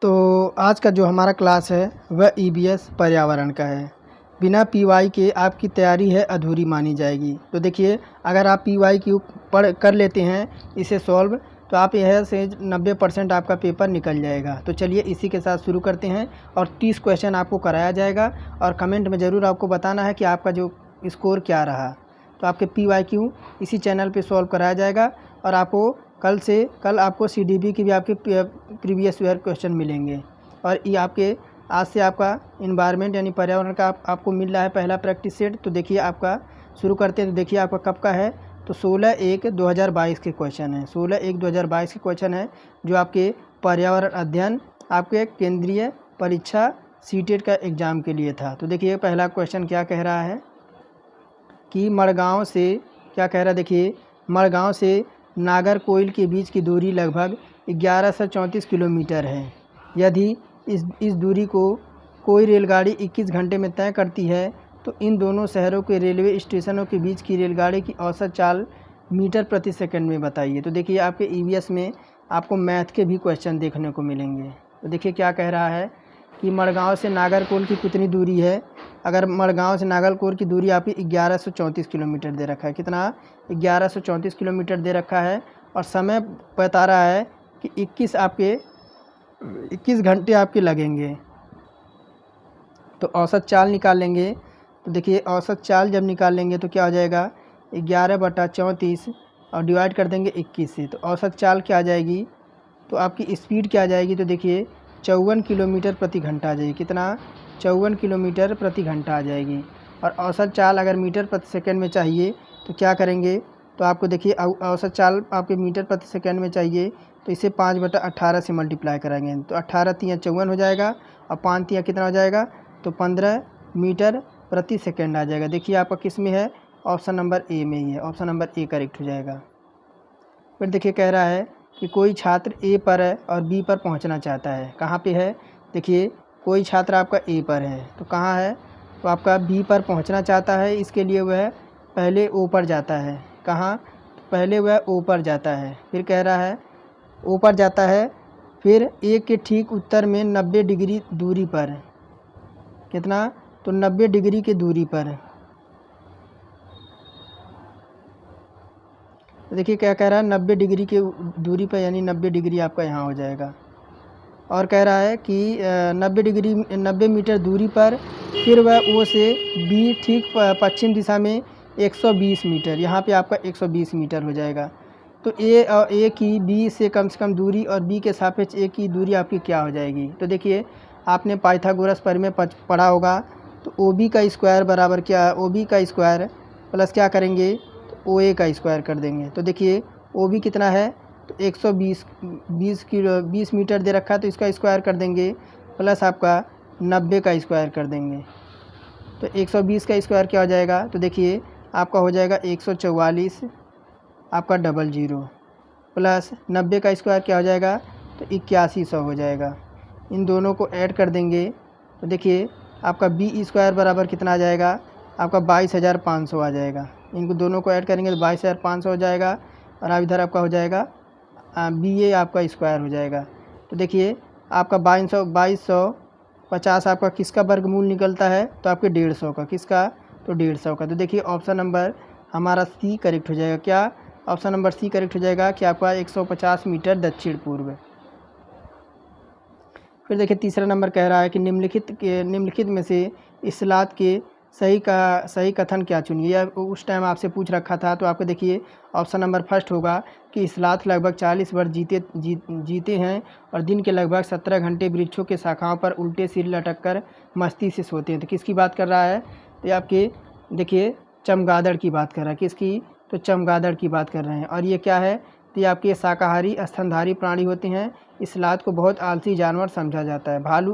तो आज का जो हमारा क्लास है वह ईबीएस पर्यावरण का है। बिना पीवाई के आपकी तैयारी है अधूरी मानी जाएगी। तो देखिए, अगर आप पीवाई क्यू पढ़ कर लेते हैं इसे सॉल्व, तो आप यह से 90% आपका पेपर निकल जाएगा। तो चलिए इसी के साथ शुरू करते हैं और 30 क्वेश्चन आपको कराया जाएगा और कमेंट में ज़रूर आपको बताना है कि आपका जो स्कोर क्या रहा। तो आपके पीवाईक्यू इसी चैनल पे सॉल्व कराया जाएगा और आपको कल आपको सीडीबी की भी आपके प्रीवियस ईयर क्वेश्चन मिलेंगे। और ये आपके आज से आपका इन्वायरमेंट यानी पर्यावरण का आपको मिल रहा है पहला प्रैक्टिस सेट। तो देखिए आपका शुरू करते हैं। तो देखिए आपका कब का है, तो 16/1/2022 के क्वेश्चन है। 16/1/2022 के क्वेश्चन है जो आपके पर्यावरण अध्ययन आपके केंद्रीय परीक्षा सीटेट का एग्ज़ाम के लिए था। तो देखिए पहला क्वेश्चन क्या कह रहा है कि मड़गांव से क्या कह रहा है, देखिए मड़गांव से नागरकोइल के बीच की दूरी लगभग 1134 किलोमीटर है। यदि इस दूरी को कोई रेलगाड़ी 21 घंटे में तय करती है तो इन दोनों शहरों के रेलवे स्टेशनों के बीच की रेलगाड़ी की औसत चाल मीटर प्रति सेकंड में बताइए। तो देखिए आपके ईवीएस में आपको मैथ के भी क्वेश्चन देखने को मिलेंगे। तो देखिए क्या कह रहा है कि मड़गांव से नागरकोइल की कितनी दूरी है। अगर मड़गांव से नागरकोइल की दूरी आपकी 1134 किलोमीटर दे रखा है। कितना? 1134 किलोमीटर दे रखा है और समय बता रहा है कि 21 घंटे आपके लगेंगे। तो औसत चाल निकाल लेंगे। तो देखिए औसत चाल जब निकाल लेंगे तो क्या हो जाएगा, 11/34 और डिवाइड कर देंगे 21 से। तो औसत चाल क्या आ जाएगी, तो आपकी स्पीड क्या आ जाएगी, तो देखिए 54 किलोमीटर प्रति घंटा आ जाएगी। कितना? 54 किलोमीटर प्रति घंटा आ जाएगी। और औसत चाल अगर मीटर प्रति सेकंड में चाहिए तो क्या करेंगे, तो आपको देखिए औसत चाल आपके मीटर प्रति सेकंड में चाहिए तो इसे 5/18 से मल्टीप्लाई कराएंगे। तो 18 तियाँ 54 हो जाएगा और 5 तियाँ कितना हो जाएगा, तो 15 मीटर प्रति सेकंड आ जाएगा। देखिए आपका किस में है, ऑप्शन नंबर ए में ही है। ऑप्शन नंबर ए करेक्ट हो जाएगा। फिर देखिए कह रहा है कि कोई छात्र ए पर है और बी पर पहुंचना चाहता है। कहाँ पे है, देखिए कोई छात्र आपका ए पर है तो कहाँ है, तो आपका बी पर पहुंचना चाहता है। इसके लिए वह पहले ओ पर जाता है। कहाँ, पहले वह ओ पर जाता है। फिर कह रहा है ओ पर जाता है, फिर ए के ठीक उत्तर में 90 डिग्री दूरी पर। कितना, तो 90 डिग्री की दूरी पर। देखिए क्या कह रहा है, 90 डिग्री की दूरी पर, यानी 90 डिग्री आपका यहाँ हो जाएगा। और कह रहा है कि 90 मीटर दूरी पर फिर वह ओ से बी ठीक पश्चिम दिशा में 120 मीटर, यहाँ पे आपका 120 मीटर हो जाएगा। तो ए की बी से कम दूरी और बी के सापेक्ष ए की दूरी आपकी क्या हो जाएगी। तो देखिए आपने पाइथागोरस पर में पढ़ा होगा। तो ओ बी का स्क्वायर बराबर क्या, ओ बी का स्क्वायर प्लस क्या करेंगे, तो ओ ए का स्क्वायर कर देंगे। तो देखिए ओ बी कितना है, तो 120 मीटर दे रखा है तो इसका स्क्वायर कर देंगे प्लस आपका 90 का स्क्वायर कर देंगे। तो 120 का स्क्वायर क्या हो जाएगा, तो देखिए आपका हो जाएगा 144 आपका 00 प्लस 90 का स्क्वायर क्या हो जाएगा, तो 8100 हो जाएगा। इन दोनों को ऐड कर देंगे तो देखिए आपका बी स्क्वायर बराबर कितना आ जाएगा, आपका 22,500 आ जाएगा। इनको दोनों को ऐड करेंगे तो 22,500 हो जाएगा और अब इधर आपका हो जाएगा बी ए आपका स्क्वायर हो जाएगा। तो देखिए आपका 2250 आपका किसका वर्गमूल निकलता है, तो आपके 150 का। किसका, तो 150 का। तो देखिए ऑप्शन नंबर हमारा सी करेक्ट हो जाएगा। क्या, ऑप्शन नंबर सी करेक्ट हो जाएगा कि आपका 150 मीटर दक्षिण पूर्व। फिर देखिए तीसरा नंबर कह रहा है कि निम्नलिखित में से इस्लात के सही कथन क्या चुनिए। यह उस टाइम आपसे पूछ रखा था। तो आपको देखिए ऑप्शन नंबर फर्स्ट होगा कि इस्लात लगभग 40 वर्ष जीते हैं और दिन के लगभग 17 घंटे वृक्षों के शाखाओं पर उल्टे सिर लटक कर मस्ती से सोते हैं। तो किसकी बात कर रहा है, तो आपके देखिए चमगादड़ की बात कर रहा है। किसकी, तो चमगादड़ की बात कर रहे हैं। और ये क्या है, तो ये आपके शाकाहारी स्तनधारी प्राणी होते हैं। इस्लात को बहुत आलसी जानवर समझा जाता है। भालू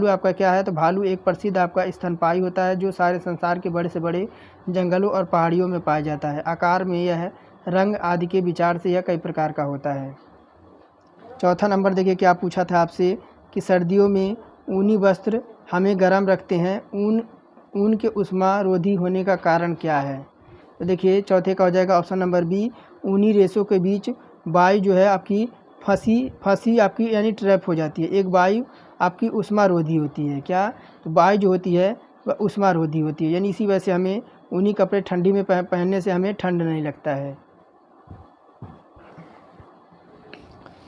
आपका क्या है, तो भालू एक प्रसिद्ध आपका स्तनपायी होता है जो सारे संसार के बड़े से बड़े जंगलों और पहाड़ियों में पाया जाता है। आकार में यह, रंग आदि के विचार से यह कई प्रकार का होता है। चौथा नंबर देखिए क्या पूछा था आपसे कि सर्दियों में ऊनी वस्त्र हमें गर्म रखते हैं, ऊन के उष्मारोधी होने का कारण क्या है। तो देखिए चौथे का हो जाएगा ऑप्शन नंबर बी, ऊनी रेशों के बीच वायु जो है आपकी फंसी आपकी यानी ट्रैप हो जाती है। एक वायु आपकी उष्मारोधी होती है। क्या? तो वायु जो होती है वह उष्मारोधी होती है, यानी इसी वजह से हमें ऊनी कपड़े ठंडी में पहनने से हमें ठंड नहीं लगता है।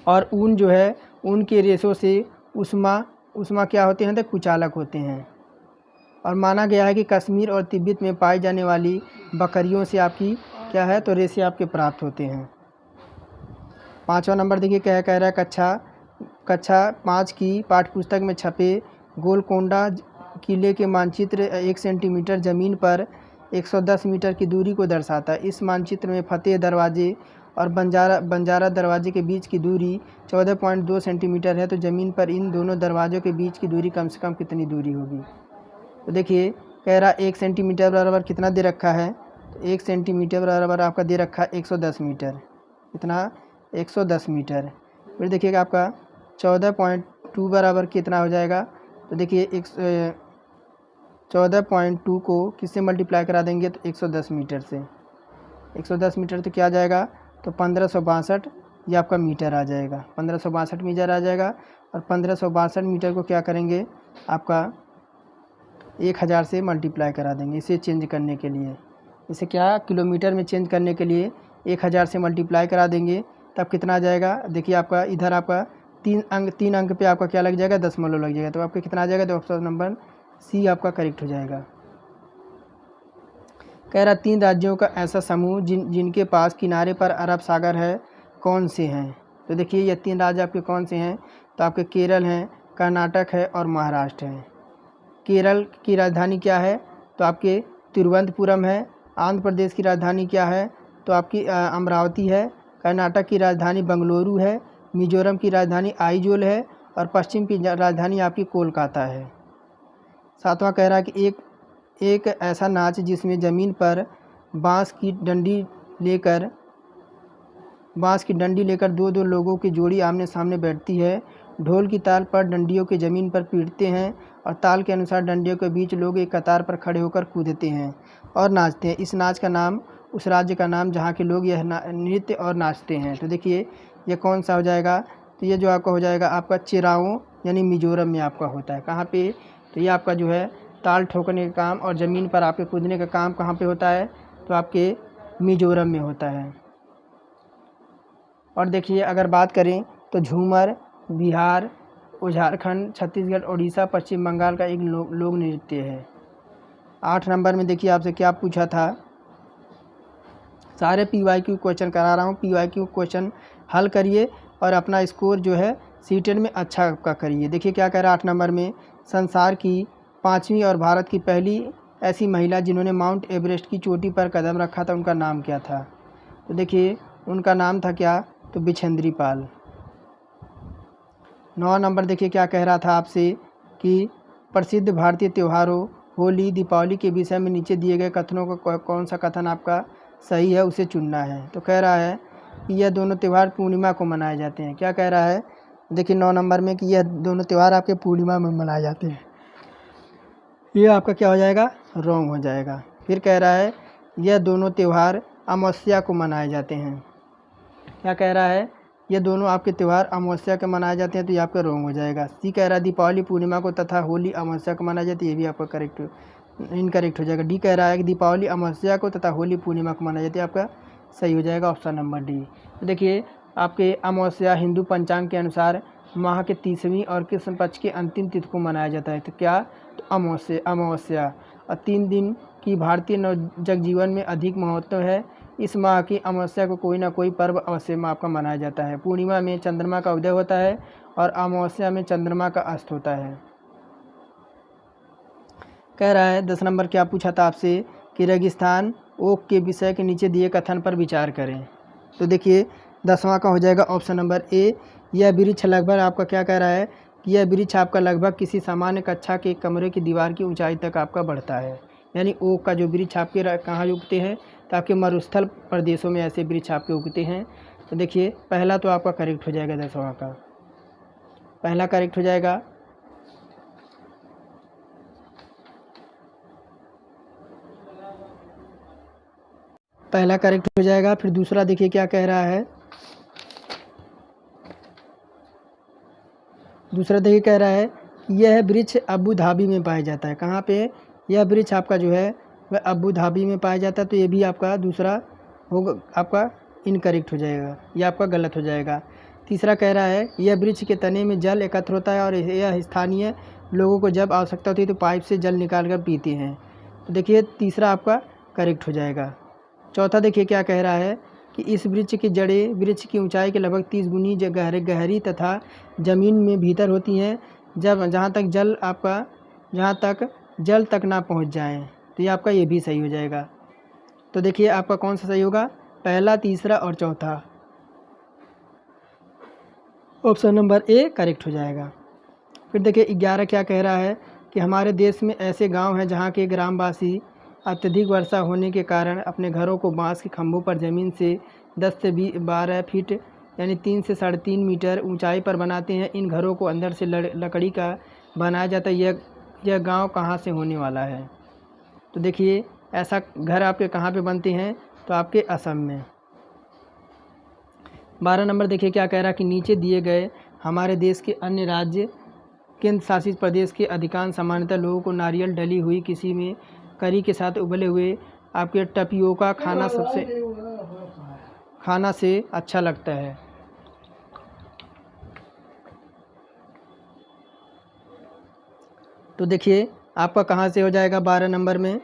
और ऊन जो है, ऊन के रेशों से उष्मा क्या होते हैं? तो कुचालक होते हैं। और माना गया है कि कश्मीर और तिब्बत में पाई जाने वाली बकरियों से आपकी क्या है? तो रेशे आपके प्राप्त होते हैं। 5वां नंबर देखिए क्या कह रहा है। कक्षा 5 की पाठ्यपुस्तक में छपे गोलकोंडा किले के मानचित्र 1 सेंटीमीटर ज़मीन पर 110 मीटर की दूरी को दर्शाता है। इस मानचित्र में फतेह दरवाजे और बंजारा दरवाजे के बीच की दूरी 14.2 सेंटीमीटर है। तो ज़मीन पर इन दोनों दरवाज़ों के बीच की दूरी कम से कम कितनी दूरी होगी? तो देखिए कह रहा 1 सेंटीमीटर बराबर कितना दे रखा है? तो 1 सेंटीमीटर बराबर आपका दे रखा है 110 मीटर। कितना? 110 मीटर। फिर देखिएगा आपका 14.2 बराबर कितना हो जाएगा? तो देखिए 14.2 को किससे मल्टीप्लाई करा देंगे? तो 110 मीटर से। 110 मीटर तो क्या आ जाएगा? तो 1562 ये आपका मीटर आ जाएगा। 1562 मीटर आ जाएगा। और 1562 मीटर को क्या करेंगे? आपका 1000 से मल्टीप्लाई करा देंगे इसे चेंज करने के लिए। इसे क्या किलोमीटर में चेंज करने के लिए 1000 से मल्टीप्लाई करा देंगे, तब कितना आ जाएगा? देखिए आपका इधर आपका 3 अंक पे आपका क्या लग जाएगा? दशमलव लग जाएगा। तो आपका कितना आ जाएगा? तो ऑप्शन नंबर सी आपका करेक्ट हो जाएगा। कह रहा 3 राज्यों का ऐसा समूह जिनके पास किनारे पर अरब सागर है, कौन से हैं? तो देखिए ये 3 राज्य आपके कौन से हैं? तो आपके केरल हैं, कर्नाटक है और महाराष्ट्र है। केरल की राजधानी क्या है? तो आपके तिरुवनंतपुरम है। आंध्र प्रदेश की राजधानी क्या है? तो आपकी अमरावती है। कर्नाटक की राजधानी बंगलुरु है। मिजोरम की राजधानी आइजोल है। और पश्चिम की राजधानी आपकी कोलकाता है। 7वां कह रहा है कि एक ऐसा नाच जिसमें ज़मीन पर बांस की डंडी लेकर दो लोगों की जोड़ी आमने सामने बैठती है। ढोल की ताल पर डंडियों के ज़मीन पर पीटते हैं और ताल के अनुसार डंडियों के बीच लोग एक कतार पर खड़े होकर कूदते हैं और नाचते हैं। इस नाच का नाम उस राज्य का नाम जहाँ के लोग यह नृत्य और नाचते हैं। तो देखिए ये कौन सा हो जाएगा? तो ये जो आपका हो जाएगा आपका चिराओ यानी मिजोरम में आपका होता है। कहाँ पे? तो ये आपका जो है ताल ठोकने का काम और ज़मीन पर आपके कूदने का काम कहाँ पे होता है? तो आपके मिजोरम में होता है। और देखिए अगर बात करें तो झूमर बिहार, झारखंड, छत्तीसगढ़, उड़ीसा, पश्चिम बंगाल का एक लोक नृत्य है। 8 नंबर में देखिए आपसे क्या पूछा था। सारे PYQ क्वेश्चन करा रहा हूँ। PYQ क्वेश्चन हल करिए और अपना स्कोर जो है सीटेट में अच्छा का करिए। देखिए क्या कह रहा है 8 नंबर में, संसार की 5वीं और भारत की पहली ऐसी महिला जिन्होंने माउंट एवरेस्ट की चोटी पर कदम रखा था, उनका नाम क्या था? तो देखिए उनका नाम था क्या? तो बिछेंद्री पाल। 9 नंबर देखिए क्या कह रहा था आपसे कि प्रसिद्ध भारतीय त्योहारों होली, दीपावली के विषय में नीचे दिए गए कथनों का कौन सा कथन आपका सही है, उसे चुनना है। तो कह रहा है कि यह दोनों त्यौहार पूर्णिमा को मनाए जाते हैं। क्या कह रहा है? देखिए 9 नंबर में कि यह दोनों त्यौहार आपके पूर्णिमा में मनाए जाते हैं। ये आपका क्या हो जाएगा? रॉन्ग हो जाएगा। फिर कह रहा है यह दोनों त्यौहार अमावस्या को मनाए जाते हैं। क्या कह रहा है? ये दोनों आपके त्यौहार अमावस्या के मनाए जाते हैं। तो ये आपका रॉन्ग हो जाएगा। सी कह रहा है दीपावली पूर्णिमा को तथा होली अमावस्या को मनाई जाती है। ये भी आपका इनकरेक्ट हो जाएगा। डी कह रहा है कि दीपावली अमावस्या को तथा होली पूर्णिमा को मनाई जाती है। आपका सही हो जाएगा ऑप्शन नंबर डी। तो देखिए आपके अमावस्या हिंदू पंचांग के अनुसार माह के 30वीं और कृष्ण पक्ष के अंतिम तिथि को मनाया जाता है। तो क्या? तो अमावस्या। और 3 दिन की भारतीय जगजीवन में अधिक महत्व है। इस माह की अमावस्या को कोई ना कोई पर्व अवश्य में आपका मनाया जाता है। पूर्णिमा में चंद्रमा का उदय होता है और अमावस्या में चंद्रमा का अस्त होता है। कह रहा है 10 नंबर क्या पूछा था आपसे कि रेगिस्तान ओक के विषय के नीचे दिए कथन पर विचार करें। तो देखिए 10वां का हो जाएगा ऑप्शन नंबर ए। यह वृक्ष लगभग आपका क्या कह रहा है कि यह वृक्ष आपका लगभग किसी सामान्य कक्षा के कमरे की दीवार की ऊंचाई तक आपका बढ़ता है। यानी ओक का जो वृक्ष आपके कहाँ उगते हैं? तो आपके मरुस्थल प्रदेशों में ऐसे वृक्ष आपके उगते हैं। तो देखिए पहला तो आपका करेक्ट हो जाएगा। 10वां का पहला करेक्ट हो जाएगा। पहला करेक्ट हो जाएगा। फिर दूसरा देखिए क्या कह रहा है दूसरा देखिए कह रहा है कि यह वृक्ष अबू धाबी में पाया जाता है। कहाँ पे? यह वृक्ष आपका जो है वह अबू धाबी में पाया जाता है, तो ये भी आपका दूसरा होगा, आपका इनकरेक्ट हो जाएगा, यह आपका गलत हो जाएगा। तीसरा कह रहा है यह वृक्ष के तने में जल एकत्र होता है और यह स्थानीय लोगों को जब आवश्यकता होती है तो पाइप से जल निकाल कर पीते हैं। तो देखिए तीसरा आपका करेक्ट हो जाएगा। चौथा देखिए क्या कह रहा है कि इस वृक्ष की जड़ें वृक्ष की ऊंचाई के लगभग 30 गुनी गहरी तथा ज़मीन में भीतर होती हैं, जहाँ तक जल तक ना पहुंच जाए। तो ये आपका ये भी सही हो जाएगा। तो देखिए आपका कौन सा सही होगा? पहला, तीसरा और चौथा। ऑप्शन नंबर ए करेक्ट हो जाएगा। फिर देखिए 11 क्या कह रहा है कि हमारे देश में ऐसे गांव हैं जहां के ग्रामवासी अत्यधिक वर्षा होने के कारण अपने घरों को बांस के खंभों पर ज़मीन से 10 से 12 फीट यानी 3 से 3.5 मीटर ऊंचाई पर बनाते हैं। इन घरों को अंदर से लकड़ी का बनाया जाता है। यह गांव कहां से होने वाला है? तो देखिए ऐसा घर आपके कहाँ पे बनते हैं? तो आपके असम में। 12 नंबर देखिए क्या कह रहा है कि नीचे दिए गए हमारे देश के अन्य राज्य केंद्र शासित प्रदेश के अधिकांश सामान्यतः लोगों को नारियल डली हुई किसी में करी के साथ उबले हुए आपके टपियोका खाना से अच्छा लगता है। तो देखिए आपका कहाँ से हो जाएगा 12 नंबर में?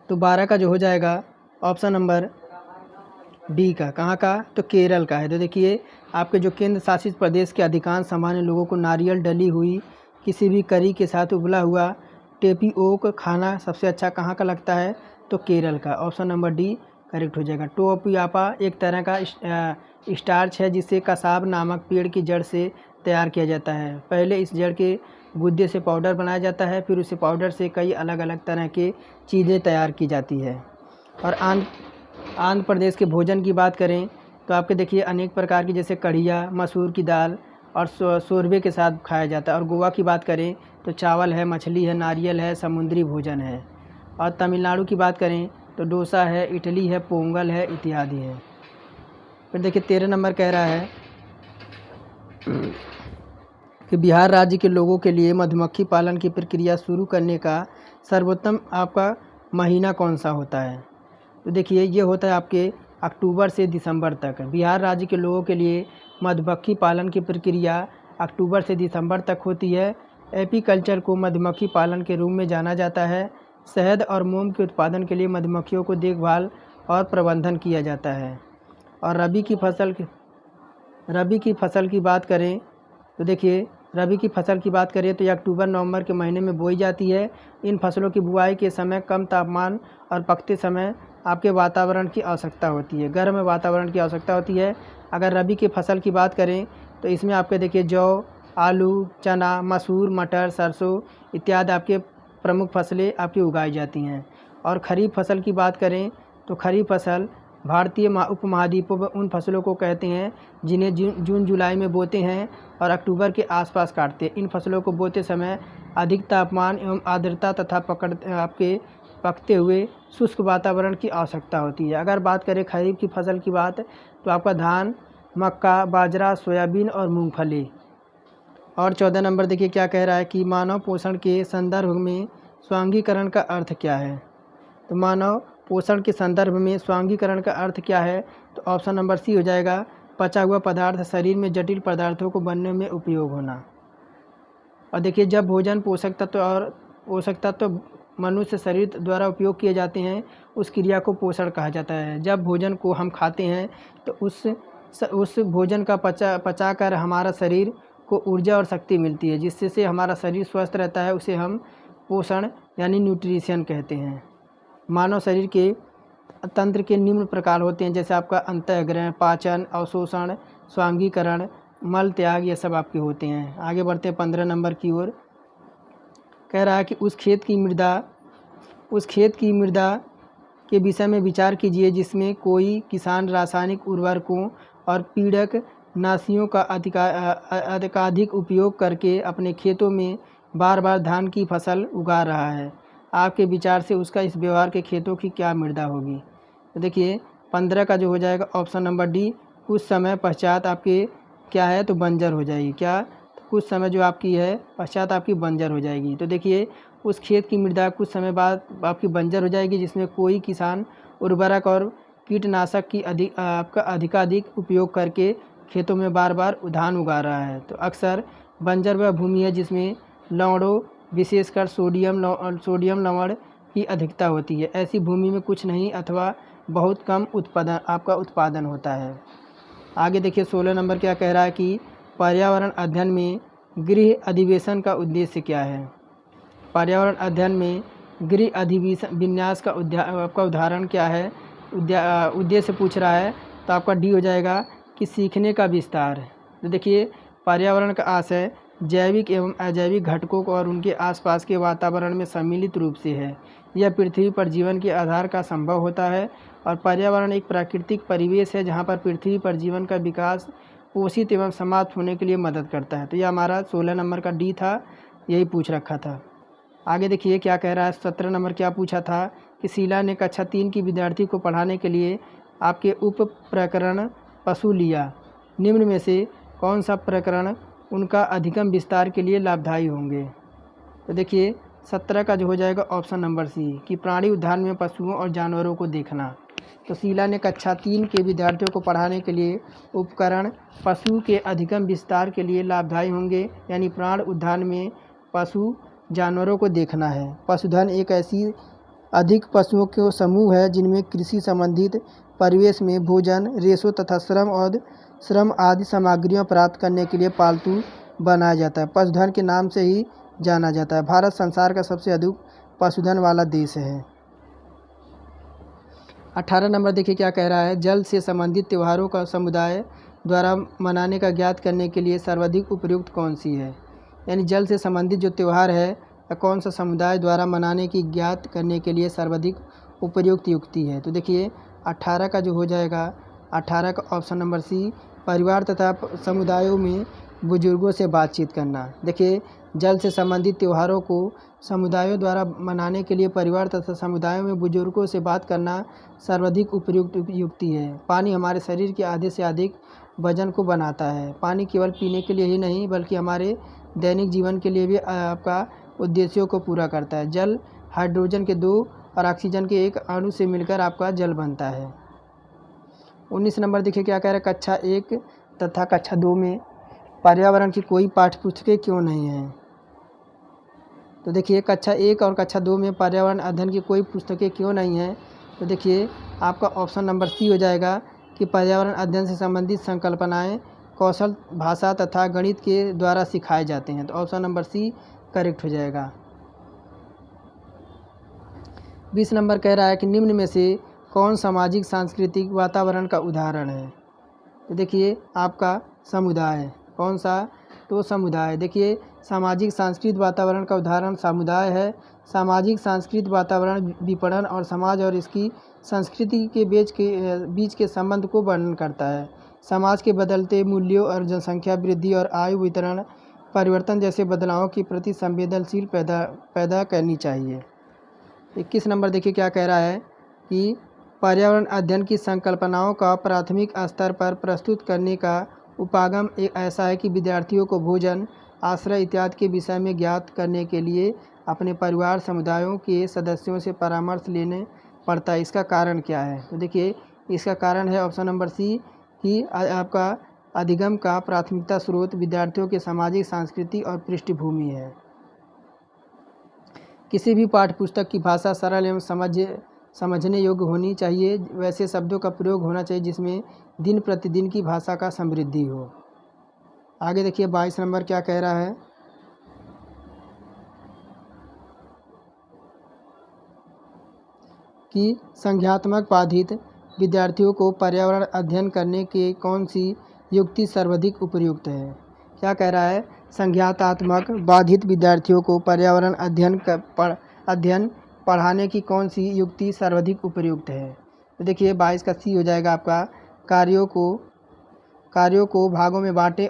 तो 12 का जो हो जाएगा ऑप्शन नंबर डी का। कहाँ का? तो केरल का है। तो देखिए आपके जो केंद्र शासित प्रदेश के अधिकांश सामान्य लोगों को नारियल डली हुई किसी भी करी के साथ उबला हुआ टेपिओक खाना सबसे अच्छा कहाँ का लगता है? तो केरल का। ऑप्शन नंबर डी करेक्ट हो जाएगा। टोपियापा एक तरह का स्टार्च है जिसे कसाब नामक पेड़ की जड़ से तैयार किया जाता है। पहले इस जड़ के गुद्दे से पाउडर बनाया जाता है, फिर उसे पाउडर से कई अलग अलग तरह के चीज़ें तैयार की जाती है। और आंध्र प्रदेश के भोजन की बात करें तो आपके देखिए अनेक प्रकार की जैसे कढ़िया, मसूर की दाल और शोरबे के साथ खाया जाता है। और गोवा की बात करें तो चावल है, मछली है, नारियल है, समुद्री भोजन है। और तमिलनाडु की बात करें तो डोसा है, इडली है, पोंगल है इत्यादि है। फिर देखिए 13 नंबर कह रहा है कि बिहार राज्य के लोगों के लिए मधुमक्खी पालन की प्रक्रिया शुरू करने का सर्वोत्तम आपका महीना कौन सा होता है? तो देखिए ये होता है आपके अक्टूबर से दिसंबर तक। बिहार राज्य के लोगों के लिए मधुमक्खी पालन की प्रक्रिया अक्टूबर से दिसंबर तक होती है। एपीकल्चर को मधुमक्खी पालन के रूप में जाना जाता है। शहद और मोम के उत्पादन के लिए मधुमक्खियों को देखभाल और प्रबंधन किया जाता है। और रबी की फसल की बात करें तो देखिए रबी की फसल की बात करें तो यह अक्टूबर नवंबर के महीने में बोई जाती है। इन फसलों की बुआई के समय कम तापमान और पकते समय आपके वातावरण की आवश्यकता होती है, गर्म वातावरण की आवश्यकता होती है। अगर रबी की फसल की बात करें तो इसमें आपके देखिए जौ, आलू, चना, मसूर, मटर, सरसों इत्यादि आपके प्रमुख फसलें आपकी उगाई जाती हैं। और खरीफ फसल की बात करें तो खरीफ फसल भारतीय उपमहाद्वीपों में उन फसलों को कहते हैं जिन्हें जून जुलाई में बोते हैं और अक्टूबर के आसपास काटते हैं। इन फसलों को बोते समय अधिक तापमान एवं आर्द्रता तथा पकते हुए शुष्क वातावरण की आवश्यकता होती है। अगर बात करें खरीफ की फसल की बात तो आपका धान, मक्का, बाजरा, सोयाबीन और मूंगफली। और 14 नंबर देखिए क्या कह रहा है कि मानव पोषण के संदर्भ में स्वांगीकरण का अर्थ क्या है? तो मानव पोषण के संदर्भ में स्वांगीकरण का अर्थ क्या है? तो ऑप्शन नंबर सी हो जाएगा, पचा हुआ पदार्थ शरीर में जटिल पदार्थों को बनने में उपयोग होना। और देखिए जब भोजन पोषक तत्व मनुष्य शरीर द्वारा उपयोग किए जाते हैं उस क्रिया को पोषण कहा जाता है। जब भोजन को हम खाते हैं तो उस भोजन का पचाकर हमारा शरीर को ऊर्जा और शक्ति मिलती है, जिससे से हमारा शरीर स्वस्थ रहता है। उसे हम पोषण यानी न्यूट्रिशन कहते हैं। मानव शरीर के तंत्र के निम्न प्रकार होते हैं, जैसे आपका अंतःग्रहण, पाचन, अवशोषण, स्वांगीकरण, मल त्याग, ये सब आपके होते हैं। आगे बढ़ते हैं 15 नंबर की ओर। कह रहा है कि उस खेत की मृदा के विषय में विचार कीजिए जिसमें कोई किसान रासायनिक उर्वरकों और पीड़क नाशियों का अधिकाधिक उपयोग करके अपने खेतों में बार बार धान की फसल उगा रहा है। आपके विचार से उसका इस व्यवहार के खेतों की क्या मृदा होगी? तो देखिए 15 का जो हो जाएगा ऑप्शन नंबर डी, कुछ समय पश्चात आपके क्या है तो बंजर हो जाएगी। क्या? कुछ समय जो आपकी है पश्चात आपकी बंजर हो जाएगी। तो देखिए उस खेत की मृदा कुछ समय बाद आपकी बंजर हो जाएगी, जिसमें कोई किसान उर्वरक और कीटनाशक की आपका अधिकाधिक उपयोग करके खेतों में बार बार धान उगा रहा है। तो अक्सर बंजर वह भूमि है जिसमें लवणों विशेषकर सोडियम लवण की अधिकता होती है। ऐसी भूमि में कुछ नहीं अथवा बहुत कम उत्पादन होता है। आगे देखिए 16 नंबर क्या कह रहा है कि पर्यावरण अध्ययन में गृह अधिवेशन का उद्देश्य क्या है। पर्यावरण अध्ययन में गृह अधिवेशन विन्यास का आपका उदाहरण क्या है, उद्देश्य पूछ रहा है। तो आपका डी हो जाएगा कि सीखने का विस्तार। तो देखिए पर्यावरण का आशय जैविक एवं अजैविक घटकों को और उनके आसपास के वातावरण में सम्मिलित रूप से है। यह पृथ्वी पर जीवन के आधार का संभव होता है और पर्यावरण एक प्राकृतिक परिवेश है जहाँ पर पृथ्वी पर जीवन का विकास पोषित एवं समाप्त होने के लिए मदद करता है। तो यह हमारा 16 नंबर का डी था, यही पूछ रखा था। आगे देखिए क्या कह रहा है। 17 नंबर क्या पूछा था कि शीला ने कक्षा 3 की विद्यार्थी को पढ़ाने के लिए आपके उप प्रकरण पशु लिया। निम्न में से कौन सा प्रकरण उनका अधिगम विस्तार के लिए लाभदायी होंगे। तो देखिए 17 का जो हो जाएगा ऑप्शन नंबर सी कि प्राणी उद्यान में पशुओं और जानवरों को देखना। तो शीला ने कक्षा 3 के विद्यार्थियों को पढ़ाने के लिए उपकरण पशु के अधिगम विस्तार के लिए लाभदायी होंगे, यानी प्राण उद्यान में पशु जानवरों को देखना है। पशुधन एक ऐसी अधिक पशुओं के समूह है जिनमें कृषि संबंधित परिवेश में भोजन, रेशों तथा श्रम आदि सामग्रियां प्राप्त करने के लिए पालतू बनाया जाता है। पशुधन के नाम से ही जाना जाता है। भारत संसार का सबसे अधिक पशुधन वाला देश है। 18 नंबर देखिए क्या कह रहा है। जल से संबंधित त्योहारों का समुदाय द्वारा मनाने का ज्ञात करने के लिए सर्वाधिक उपयुक्त कौन सी है। यानी जल से संबंधित जो त्यौहार है या कौन सा समुदाय द्वारा मनाने की ज्ञात करने के लिए सर्वाधिक उपयुक्त युक्ति है। तो देखिए 18 का जो हो जाएगा 18 का ऑप्शन नंबर सी परिवार तथा समुदायों में बुजुर्गों से बातचीत करना। देखिए जल से संबंधित त्योहारों को समुदायों द्वारा मनाने के लिए परिवार तथा समुदायों में बुजुर्गों से बात करना सर्वाधिक उपयुक्त युक्ति है। पानी हमारे शरीर के आधे से अधिक वजन को बनाता है। पानी केवल पीने के लिए ही नहीं बल्कि हमारे दैनिक जीवन के लिए भी आपका उद्देश्यों को पूरा करता है। जल हाइड्रोजन के 2 और ऑक्सीजन के 1 अणु से मिलकर आपका जल बनता है। 19 नंबर देखिए क्या कह रहा है। कक्षा 1 तथा कक्षा 2 में पर्यावरण की कोई पाठ्यपुस्तकें क्यों नहीं हैं। तो देखिए कक्षा 1 और कक्षा 2 में पर्यावरण अध्ययन की कोई पुस्तकें क्यों नहीं हैं। तो देखिए आपका ऑप्शन नंबर सी हो जाएगा कि पर्यावरण अध्ययन से संबंधित संकल्पनाएं कौशल, भाषा तथा गणित के द्वारा सिखाए जाते हैं। तो ऑप्शन नंबर सी करेक्ट हो जाएगा। 20 नंबर कह रहा है कि निम्न में से कौन सामाजिक सांस्कृतिक वातावरण का उदाहरण है। तो देखिए आपका समुदाय, कौन सा, तो समुदाय। देखिए सामाजिक सांस्कृतिक वातावरण का उदाहरण समुदाय है। सामाजिक सांस्कृतिक वातावरण विपणन और समाज और इसकी संस्कृति के बीच के संबंध को वर्णन करता है। समाज के बदलते मूल्यों और जनसंख्या वृद्धि और आयु वितरण परिवर्तन जैसे बदलावों के प्रति संवेदनशील पैदा करनी चाहिए। 21 नंबर देखिए क्या कह रहा है कि पर्यावरण अध्ययन की संकल्पनाओं का प्राथमिक स्तर पर प्रस्तुत करने का उपागम एक ऐसा है कि विद्यार्थियों को भोजन, आश्रय इत्यादि के विषय में ज्ञात करने के लिए अपने परिवार समुदायों के सदस्यों से परामर्श लेने पड़ता है। इसका कारण क्या है। तो देखिए इसका कारण है ऑप्शन नंबर सी कि आपका अधिगम का प्राथमिकता स्रोत विद्यार्थियों के सामाजिक, सांस्कृतिक और पृष्ठभूमि है। किसी भी पाठ्यपुस्तक की भाषा सरल एवं समझने योग्य होनी चाहिए। वैसे शब्दों का प्रयोग होना चाहिए जिसमें दिन प्रतिदिन की भाषा का समृद्धि हो। आगे देखिए 22 नंबर क्या कह रहा है कि संज्ञानात्मक बाधित विद्यार्थियों को पर्यावरण अध्ययन करने के कौन सी युक्ति सर्वाधिक उपयुक्त है। क्या कह रहा है, संज्ञानात्मक बाधित विद्यार्थियों को पर्यावरण अध्ययन पढ़ाने की कौन सी युक्ति सर्वाधिक उपयुक्त है। तो देखिए 22 का सी हो जाएगा आपका कार्यों को भागों में बांटें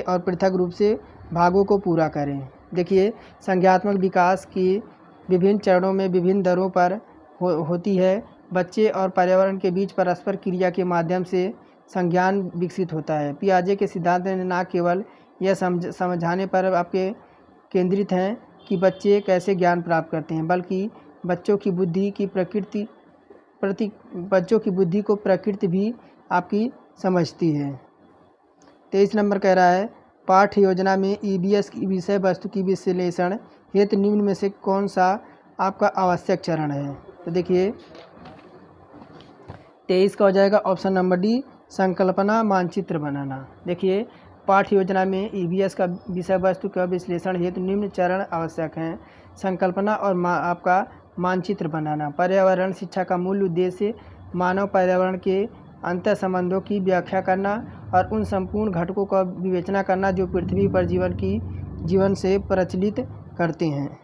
और पृथक रूप से भागों को पूरा करें। देखिए संज्ञानात्मक विकास की विभिन्न चरणों में विभिन्न दरों पर होती है। बच्चे और पर्यावरण के बीच परस्पर क्रिया के माध्यम से संज्ञान विकसित होता है। पियाजे के सिद्धांत ने न केवल यह समझाने पर आपके केंद्रित हैं कि बच्चे कैसे ज्ञान प्राप्त करते हैं, बल्कि बच्चों की बुद्धि को प्रकृति भी आपकी समझती है। 23 नंबर कह रहा है, पाठ्य योजना में ईबीएस की विषय वस्तु की विश्लेषण हेतु निम्न में से कौन सा आपका आवश्यक चरण है। तो देखिए 23 का हो जाएगा ऑप्शन नंबर डी, संकल्पना मानचित्र बनाना। देखिए पाठ्य योजना में ईबीएस का विषय वस्तु का विश्लेषण हेतु निम्न चरण आवश्यक हैं। संकल्पना और आपका मानचित्र बनाना। पर्यावरण शिक्षा का मूल उद्देश्य मानव पर्यावरण के अंतर संबंधों की व्याख्या करना और उन संपूर्ण घटकों का विवेचना करना जो पृथ्वी पर जीवन से प्रचलित करते हैं।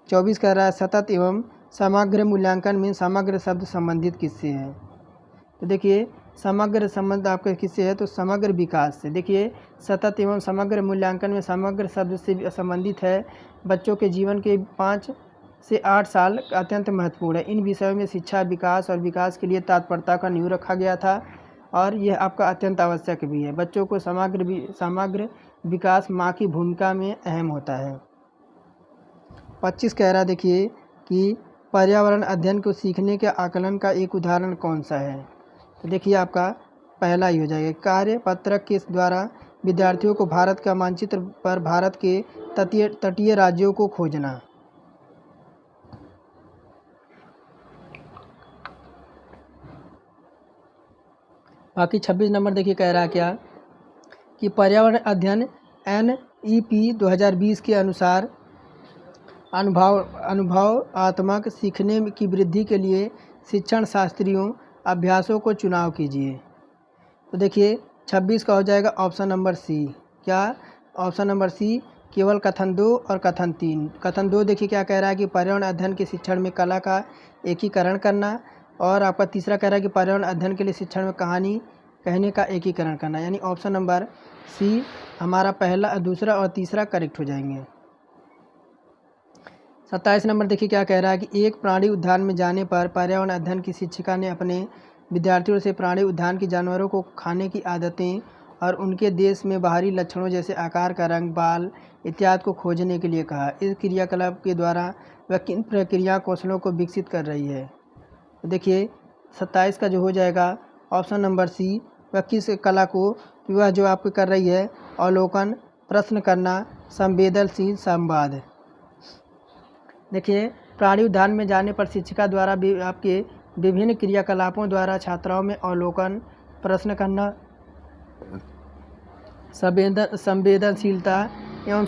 24 कह रहा है, सतत एवं समग्र मूल्यांकन में समग्र शब्द संबंधित किससे है। तो देखिए समग्र संबंध आपके किससे है, तो समग्र विकास से। देखिए सतत एवं समग्र मूल्यांकन में समग्र शब्द से संबंधित है। बच्चों के जीवन के 5 से 8 साल अत्यंत महत्वपूर्ण है। इन विषयों में शिक्षा, विकास और विकास के लिए तत्परता का नींव रखा गया था और यह आपका अत्यंत आवश्यक भी है। बच्चों को समग्र विकास माँ की भूमिका में अहम होता है। 25 कह रहा देखिए कि पर्यावरण अध्ययन को सीखने के आकलन का एक उदाहरण कौन सा है। तो देखिए आपका पहला ही हो जाएगा, कार्य पत्रक के द्वारा विद्यार्थियों को भारत का मानचित्र पर भारत के तटीय राज्यों को खोजना। बाकी 26 नंबर देखिए कह रहा है क्या कि पर्यावरण अध्ययन NEP 2020 के अनुसार अनुभवात्मक सीखने की वृद्धि के लिए शिक्षण शास्त्रियों अभ्यासों को चुनाव कीजिए। तो देखिए 26 का हो जाएगा ऑप्शन नंबर सी। क्या ऑप्शन नंबर सी, केवल कथन 2 और कथन 3। कथन 2 देखिए क्या कह रहा है कि पर्यावरण अध्ययन के शिक्षण में कला का एकीकरण करना, और आपका तीसरा कह रहा है कि पर्यावरण अध्ययन के लिए शिक्षण में कहानी कहने का एकीकरण करना। यानी ऑप्शन नंबर सी हमारा पहला, दूसरा और तीसरा करेक्ट हो जाएंगे। 27 नंबर देखिए क्या कह रहा है कि एक प्राणी उद्यान में जाने पर पर्यावरण अध्ययन की शिक्षिका ने अपने विद्यार्थियों से प्राणी उद्यान के जानवरों को खाने की आदतें और उनके देश में बाहरी लक्षणों जैसे आकार का रंग, बाल इत्यादि को खोजने के लिए कहा। इस क्रियाकलाप के द्वारा वह किन प्रक्रिया कौशलों को विकसित कर रही है। तो देखिए 27 का जो हो जाएगा ऑप्शन नंबर सी, वह किस कला को, वह जो आपको कर रही है अवलोकन, प्रश्न करना, संवेदनशील संवाद। देखिए प्राणी उद्यान में जाने पर शिक्षिका द्वारा भी आपके विभिन्न क्रियाकलापों द्वारा छात्राओं में अवलोकन, प्रश्न करना, संवेदनशीलता एवं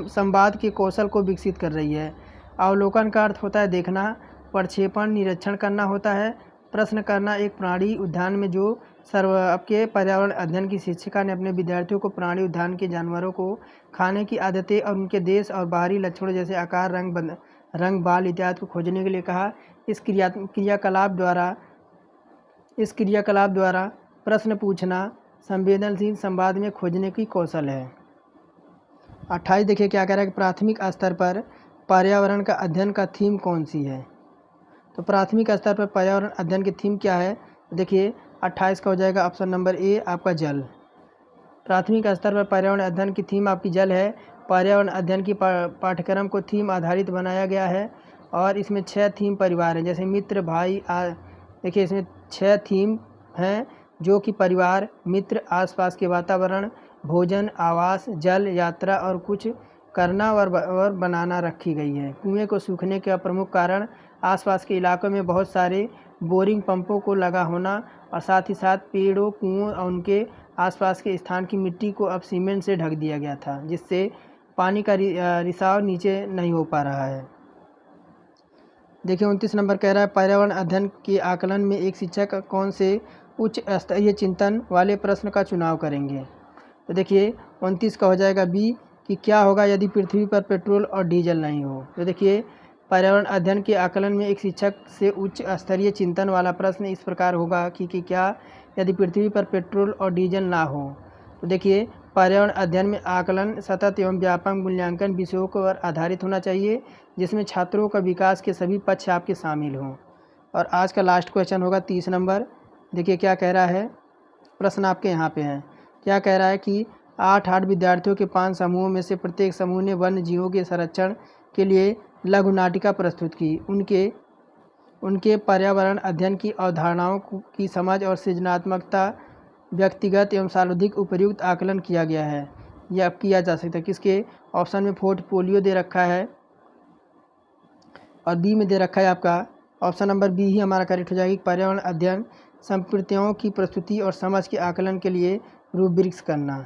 संवाद के कौशल को विकसित कर रही है। अवलोकन का अर्थ होता है देखना, प्रक्षेपण निरीक्षण करना होता है। प्रश्न करना एक प्राणी उद्यान में जो आपके पर्यावरण अध्ययन की शिक्षिका ने अपने विद्यार्थियों को प्राणी उद्यान के जानवरों को खाने की आदतें और उनके देश और बाहरी लक्षणों जैसे आकार, रंग, बाल इत्यादि को खोजने के लिए कहा। इस क्रियाकलाप द्वारा प्रश्न पूछना संवेदनशील संवाद में खोजने की कौशल है। 28 देखिए क्या कह रहा है कि प्राथमिक स्तर पर पर्यावरण का अध्ययन का थीम कौन सी है। तो प्राथमिक स्तर पर पर्यावरण अध्ययन की थीम क्या है। देखिए 28 का हो जाएगा ऑप्शन नंबर ए आपका जल। प्राथमिक स्तर पर पर्यावरण अध्ययन की थीम आपकी जल है। पर्यावरण अध्ययन की पाठ्यक्रम को थीम आधारित बनाया गया है और इसमें 6 थीम परिवार हैं, जैसे मित्र, भाई। देखिए इसमें 6 थीम हैं जो कि परिवार, मित्र, आसपास के वातावरण, भोजन, आवास, जल, यात्रा और कुछ करना और बनाना रखी गई है। कुएं को सूखने का प्रमुख कारण आसपास के इलाकों में बहुत सारे बोरिंग पंपों को लगा होना और साथ ही साथ पेड़ों, कुओं और उनके आसपास के स्थान की मिट्टी को अब सीमेंट से ढक दिया गया था, जिससे पानी का रिसाव नीचे नहीं हो पा रहा है। देखिए 29 नंबर कह रहा है पर्यावरण अध्ययन के आकलन में एक शिक्षक कौन से उच्च स्तरीय चिंतन वाले प्रश्न का चुनाव करेंगे। तो देखिए 29 का हो जाएगा बी कि क्या होगा यदि पृथ्वी पर पेट्रोल और डीजल नहीं हो। तो देखिए पर्यावरण अध्ययन के आकलन में एक शिक्षक से उच्च स्तरीय चिंतन वाला प्रश्न इस प्रकार होगा कि क्या यदि पृथ्वी पर पेट्रोल और डीजल ना हो। तो देखिए पर्यावरण अध्ययन में आकलन सतत एवं व्यापक मूल्यांकन विषयों पर आधारित होना चाहिए, जिसमें छात्रों का विकास के सभी पक्ष आपके शामिल हों। और आज का लास्ट क्वेश्चन होगा 30 नंबर, देखिए क्या कह रहा है, प्रश्न आपके यहाँ पे है। क्या कह रहा है कि 8 विद्यार्थियों के 5 समूहों में से प्रत्येक समूह ने वन्य जीवों के संरक्षण के लिए लघु नाटिका प्रस्तुत की। उनके पर्यावरण अध्ययन की अवधारणाओं की समझ और सृजनात्मकता व्यक्तिगत एवं सर्वाधिक उपयुक्त आकलन किया गया है। यह अब किया जा सकता है। किसके ऑप्शन में पोर्टफोलियो दे रखा है और बी में दे रखा है आपका ऑप्शन नंबर बी ही हमारा करेक्ट हो जाएगी। पर्यावरण अध्ययन संप्रतियों की प्रस्तुति और समझ के आकलन के लिए रूब्रिक्स करना।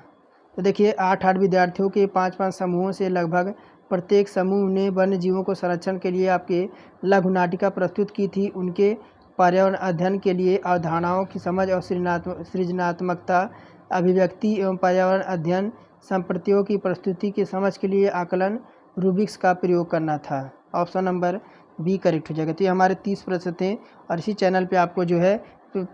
तो देखिए 8 विद्यार्थियों के 5 समूहों से लगभग प्रत्येक समूह ने वन्य जीवों को संरक्षण के लिए आपके लघु नाटिका प्रस्तुत की थी। उनके पर्यावरण अध्ययन के लिए अवधारणाओं की समझ और सृजनात्मकता अभिव्यक्ति एवं पर्यावरण अध्ययन संप्रतियों की प्रस्तुति की समझ के लिए आकलन रूब्रिक्स का प्रयोग करना था। ऑप्शन नंबर बी करेक्ट हो जाएगा। तो ये हमारे 30 प्रश्न थे और इसी चैनल पे आपको जो है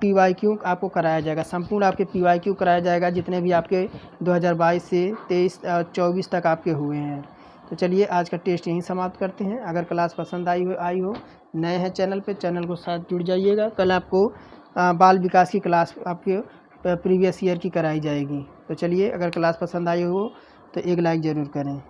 PYQ आपको कराया जाएगा। संपूर्ण आपके PYQ कराया जाएगा जितने भी आपके 2022 से 23 24 तक आपके हुए हैं। तो चलिए आज का टेस्ट यहीं समाप्त करते हैं। अगर क्लास पसंद आई हो नए हैं चैनल पे, चैनल को साथ जुड़ जाइएगा। कल आपको बाल विकास की क्लास आपके प्रीवियस ईयर की कराई जाएगी। तो चलिए अगर क्लास पसंद आई हो तो एक लाइक ज़रूर करें।